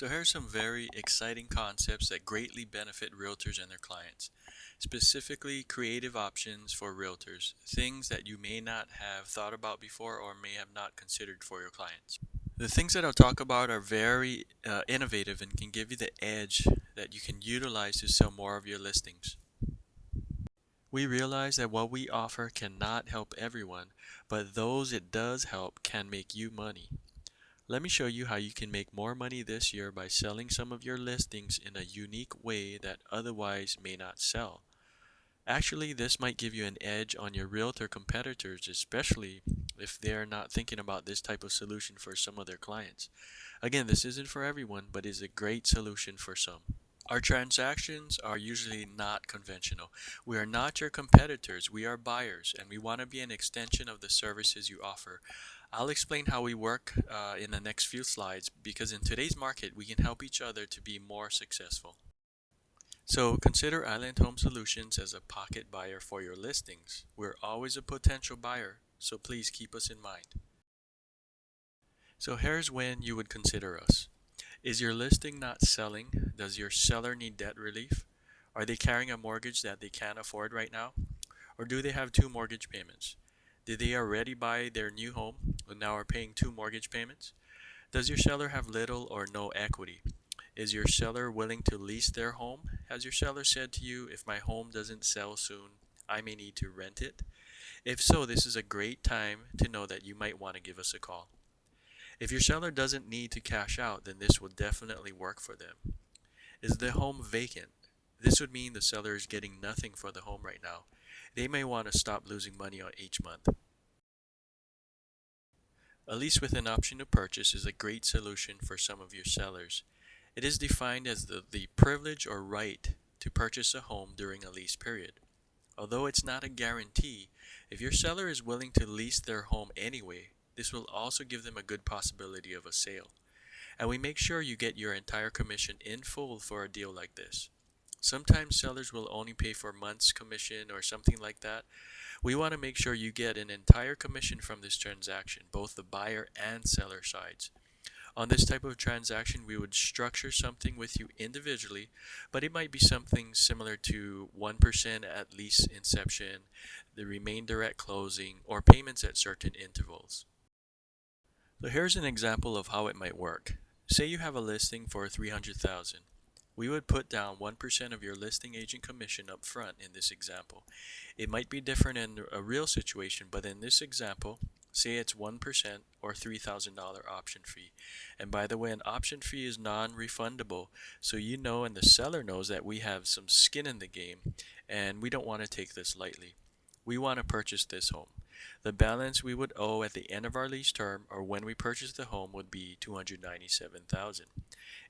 So here are some very exciting concepts that greatly benefit realtors and their clients. Specifically, creative options for realtors, things that you may not have thought about before or may have not considered for your clients. The things that I'll talk about are very innovative and can give you the edge that you can utilize to sell more of your listings. We realize that what we offer cannot help everyone, but those it does help can make you money. Let me show you how you can make more money this year by selling some of your listings in a unique way that otherwise may not sell. Actually, this might give you an edge on your realtor competitors, especially if they're not thinking about this type of solution for some of their clients. Again, this isn't for everyone, but is a great solution for some. Our transactions are usually not conventional. We are not your competitors, we are buyers, and we want to be an extension of the services you offer. I'll explain how we work in the next few slides because in today's market, we can help each other to be more successful. So consider Island Home Solutions as a pocket buyer for your listings. We're always a potential buyer, so please keep us in mind. So here's when you would consider us. Is your listing not selling? Does your seller need debt relief? Are they carrying a mortgage that they can't afford right now? Or do they have two mortgage payments? Did they already buy their new home and now are paying two mortgage payments? Does your seller have little or no equity? Is your seller willing to lease their home? Has your seller said to you, if my home doesn't sell soon, I may need to rent it? If so, this is a great time to know that you might want to give us a call. If your seller doesn't need to cash out, then this will definitely work for them. Is the home vacant? This would mean the seller is getting nothing for the home right now. They may want to stop losing money on each month. A lease with an option to purchase is a great solution for some of your sellers. It is defined as the privilege or right to purchase a home during a lease period. Although it's not a guarantee, if your seller is willing to lease their home anyway, this will also give them a good possibility of a sale. And we make sure you get your entire commission in full for a deal like this. Sometimes sellers will only pay for month's commission or something like that. We want to make sure you get an entire commission from this transaction, both the buyer and seller sides. On this type of transaction, we would structure something with you individually, but it might be something similar to 1% at lease inception, the remainder at closing, or payments at certain intervals. So here's an example of how it might work. Say you have a listing for $300,000. We would put down 1% of your listing agent commission up front in this example. It might be different in a real situation, but in this example, say it's 1% or $3,000 option fee. And by the way, an option fee is non-refundable, so you know and the seller knows that we have some skin in the game and we don't want to take this lightly. We want to purchase this home. The balance we would owe at the end of our lease term or when we purchase the home would be $297,000.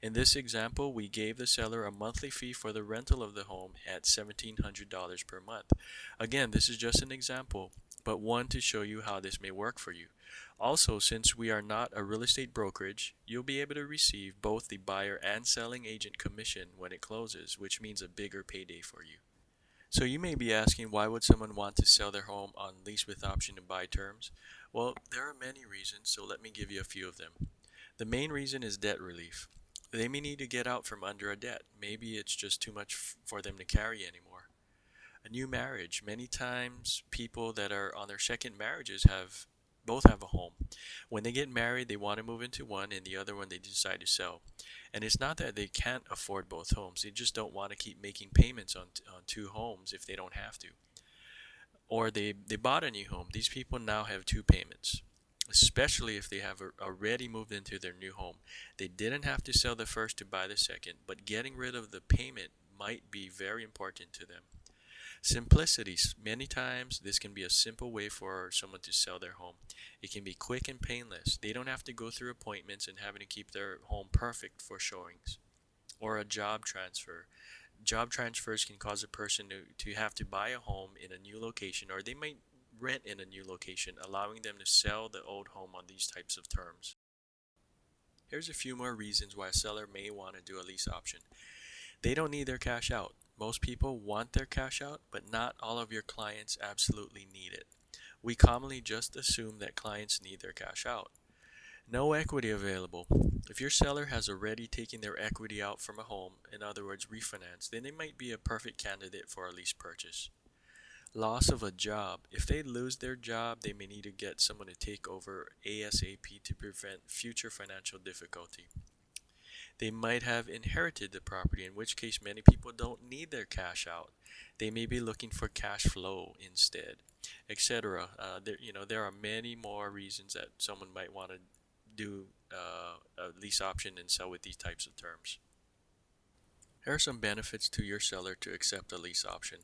In this example, we gave the seller a monthly fee for the rental of the home at $1,700 per month. Again, this is just an example, but one to show you how this may work for you. Also, since we are not a real estate brokerage, you'll be able to receive both the buyer and selling agent commission when it closes, which means a bigger payday for you. So you may be asking, why would someone want to sell their home on lease with option to buy terms? Well, there are many reasons, so let me give you a few of them. The main reason is debt relief. They may need to get out from under a debt. Maybe it's just too much for them to carry anymore. A new marriage. Many times people that are on their second marriages both have a home. When they get married, they want to move into one and the other one they decide to sell. And it's not that they can't afford both homes. They just don't want to keep making payments on two homes if they don't have to. Or they bought a new home. These people now have two payments, especially if they have already moved into their new home. They didn't have to sell the first to buy the second, but getting rid of the payment might be very important to them. Simplicity. Many times this can be a simple way for someone to sell their home. It can be quick and painless. They don't have to go through appointments and having to keep their home perfect for showings. Or a job transfer. Job transfers can cause a person to have to buy a home in a new location, or they might rent in a new location, allowing them to sell the old home on these types of terms. Here's a few more reasons why a seller may want to do a lease option. They don't need their cash out. Most people want their cash out, but not all of your clients absolutely need it. We commonly just assume that clients need their cash out. No equity available. If your seller has already taken their equity out from a home, in other words, refinance, then they might be a perfect candidate for a lease purchase. Loss of a job. If they lose their job, they may need to get someone to take over ASAP to prevent future financial difficulty. They might have inherited the property, in which case many people don't need their cash out. They may be looking for cash flow instead, etc. There are many more reasons that someone might want to do a lease option and sell with these types of terms. Here are some benefits to your seller to accept a lease option.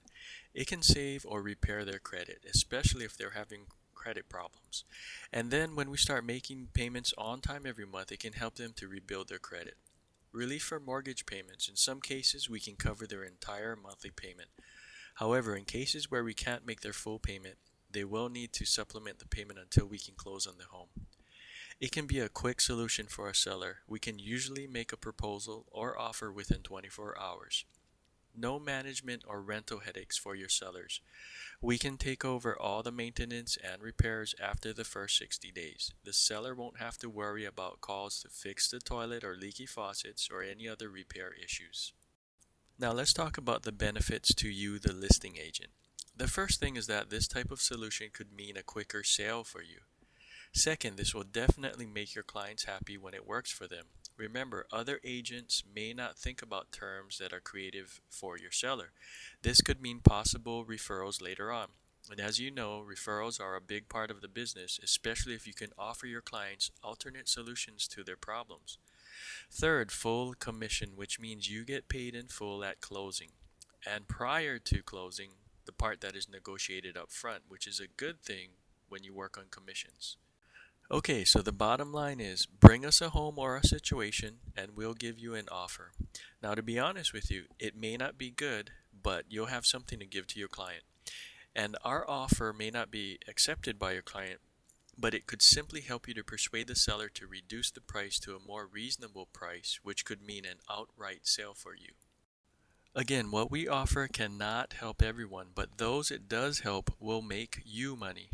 It can save or repair their credit, especially if they're having credit problems. And then when we start making payments on time every month, it can help them to rebuild their credit. Relief for mortgage payments. In some cases, we can cover their entire monthly payment. However, in cases where we can't make their full payment, they will need to supplement the payment until we can close on the home. It can be a quick solution for a seller. We can usually make a proposal or offer within 24 hours. No management or rental headaches for your sellers. We can take over all the maintenance and repairs after the first 60 days. The seller won't have to worry about calls to fix the toilet or leaky faucets or any other repair issues. Now let's talk about the benefits to you, the listing agent. The first thing is that this type of solution could mean a quicker sale for you. Second, this will definitely make your clients happy when it works for them. Remember, other agents may not think about terms that are creative for your seller. This could mean possible referrals later on. And as you know, referrals are a big part of the business, especially if you can offer your clients alternate solutions to their problems. Third, full commission, which means you get paid in full at closing. And prior to closing, the part that is negotiated up front, which is a good thing when you work on commissions. Okay, so the bottom line is bring us a home or a situation and we'll give you an offer. Now, to be honest with you, it may not be good, but you'll have something to give to your client. And our offer may not be accepted by your client, but it could simply help you to persuade the seller to reduce the price to a more reasonable price, which could mean an outright sale for you. Again, what we offer cannot help everyone, but those it does help will make you money.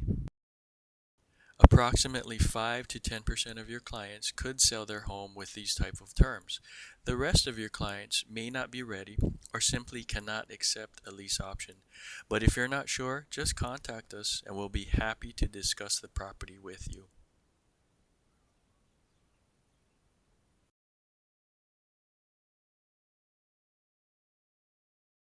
Approximately 5 to 10% of your clients could sell their home with these type of terms. The rest of your clients may not be ready or simply cannot accept a lease option. But if you're not sure, just contact us and we'll be happy to discuss the property with you.